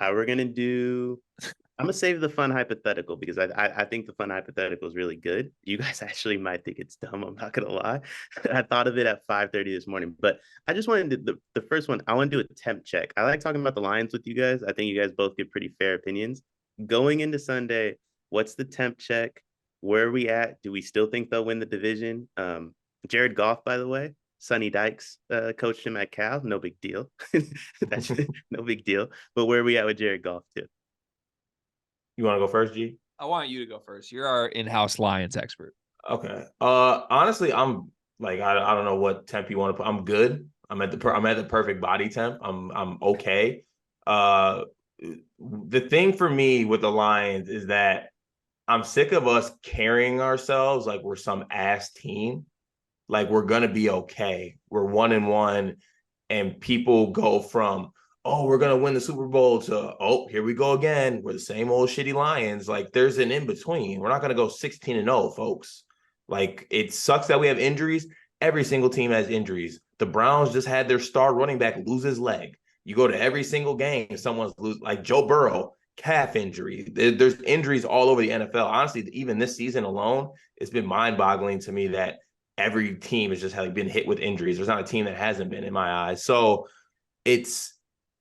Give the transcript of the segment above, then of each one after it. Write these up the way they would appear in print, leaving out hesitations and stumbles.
We're gonna do. I'm gonna save the fun hypothetical because I think the fun hypothetical is really good. You guys actually might think it's dumb. I'm not gonna lie. I thought of it at 5:30 this morning, but I just wanted to, the first one. I want to do a temp check. I like talking about the Lions with you guys. I think you guys both give pretty fair opinions. Going into Sunday, what's the temp check? Where are we at? Do we still think they'll win the division? Jared Goff, by the way, Sonny Dykes coached him at Cal. No big deal. That's no big deal. But where are we at with Jared Goff too? You want to go first, G? I want you to go first. You're our in-house Lions expert. Okay. Honestly, I'm like I don't know what temp you want to put. I'm good. I'm at the perfect body temp. I'm okay. The thing for me with the Lions is that I'm sick of us carrying ourselves like we're some ass team. Like we're gonna be okay. We're 1-1, and people go from, oh, we're gonna win the Super Bowl to, oh, here we go again. We're the same old shitty Lions. Like there's an in between. We're not gonna go 16-0, folks. Like it sucks that we have injuries. Every single team has injuries. The Browns just had their star running back lose his leg. You go to every single game, someone's like Joe Burrow, calf injury. There's injuries all over the NFL. Honestly, even this season alone, it's been mind-boggling to me that every team has just been hit with injuries. There's not a team that hasn't been, in my eyes. So it's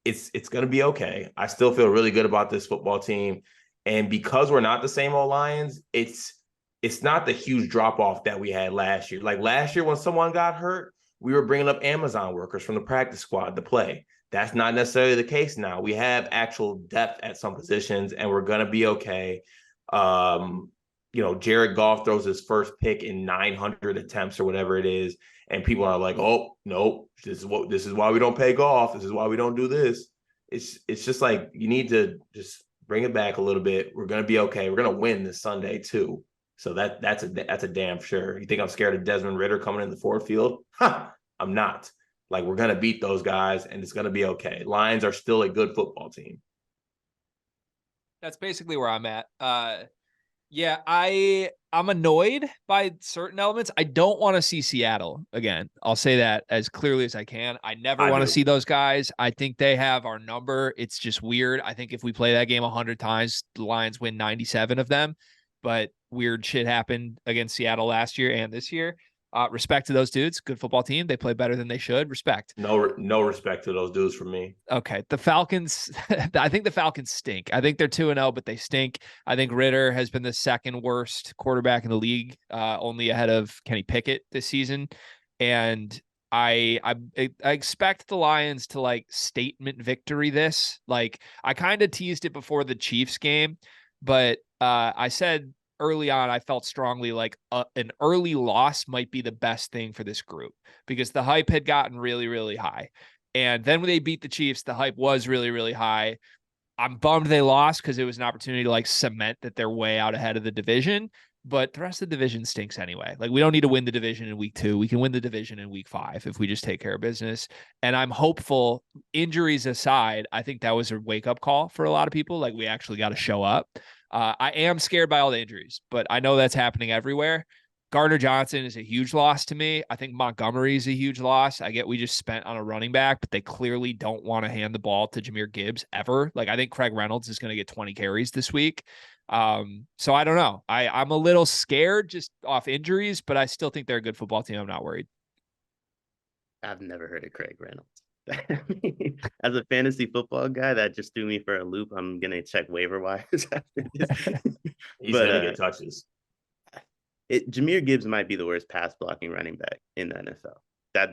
going to be okay. I still feel really good about this football team. And because we're not the same old Lions, it's not the huge drop off that we had last year. Like last year when someone got hurt, we were bringing up Amazon workers from the practice squad to play. That's not necessarily the case now. We have actual depth at some positions, and we're going to be okay. Jared Goff throws his first pick in 900 attempts or whatever it is, and people are like, "Oh, no, this is why we don't pay Goff. This is why we don't do this." It's just like you need to just bring it back a little bit. We're going to be okay. We're going to win this Sunday too. So that's a damn sure. You think I'm scared of Desmond Ridder coming in the Ford Field? I'm not. Like we're going to beat those guys, and it's going to be okay. Lions are still a good football team. That's basically where I'm at. Yeah, I'm annoyed by certain elements. I don't want to see Seattle again. I'll say that as clearly as I can. I never want to see those guys. I think they have our number. It's just weird. I think if we play that game 100 times, the Lions win 97 of them. But weird shit happened against Seattle last year and this year. Respect to those dudes. Good football team. They play better than they should. Respect. No respect to those dudes from me. Okay. The Falcons, I think the Falcons stink. I think they're 2-0, but they stink. I think Ridder has been the second worst quarterback in the league, only ahead of Kenny Pickett this season. And I expect the Lions to like statement victory this. Like I kind of teased it before the Chiefs game, but I said early on, I felt strongly like an early loss might be the best thing for this group because the hype had gotten really, really high. And then when they beat the Chiefs, the hype was really, really high. I'm bummed they lost because it was an opportunity to like cement that they're way out ahead of the division. But the rest of the division stinks anyway. Like we don't need to win the division in week 2. We can win the division in week 5 if we just take care of business. And I'm hopeful, injuries aside, I think that was a wake-up call for a lot of people. Like we actually got to show up. I am scared by all the injuries, but I know that's happening everywhere. Gardner-Johnson is a huge loss to me. I think Montgomery is a huge loss. I get we just spent on a running back, but they clearly don't want to hand the ball to Jahmyr Gibbs ever. Like I think Craig Reynolds is going to get 20 carries this week. So I don't know. I'm a little scared just off injuries, but I still think they're a good football team. I'm not worried. I've never heard of Craig Reynolds. As a fantasy football guy, that just threw me for a loop. I'm gonna check waiver wires after this. He's gonna get touches. Jahmyr Gibbs might be the worst pass blocking running back in the NFL.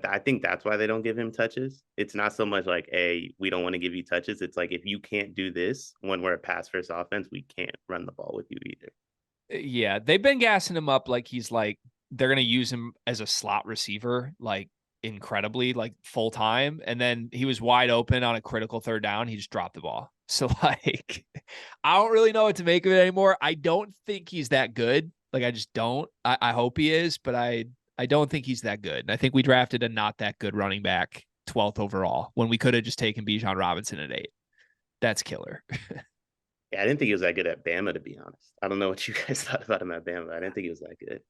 I think that's why they don't give him touches. It's not so much like, hey, we don't want to give you touches. It's like if you can't do this when we're a pass first offense, we can't run the ball with you either. Yeah, they've been gassing him up like he's like they're gonna use him as a slot receiver, like incredibly, like full time. And then he was wide open on a critical third down. He just dropped the ball. So like, I don't really know what to make of it anymore. I don't think he's that good. Like I just don't. I hope he is, but I don't think he's that good. And I think we drafted a not that good running back 12th overall when we could have just taken Bijan Robinson at 8. That's killer. Yeah, I didn't think he was that good at Bama, to be honest. I don't know what you guys thought about him at Bama, but I didn't think he was that good.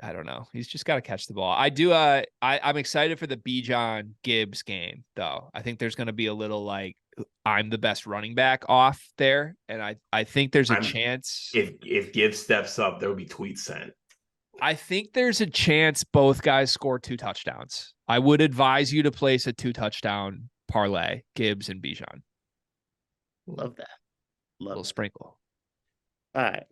I don't know. He's just got to catch the ball. I'm excited for the Bijan Gibbs game, though. I think there's going to be a little like I'm the best running back off there, and I think there's a chance if Gibbs steps up, there will be tweets sent. I think there's a chance both guys score 2 touchdowns. I would advise you to place a 2 touchdown parlay, Gibbs and Bijan. Love that. Little sprinkle. All right.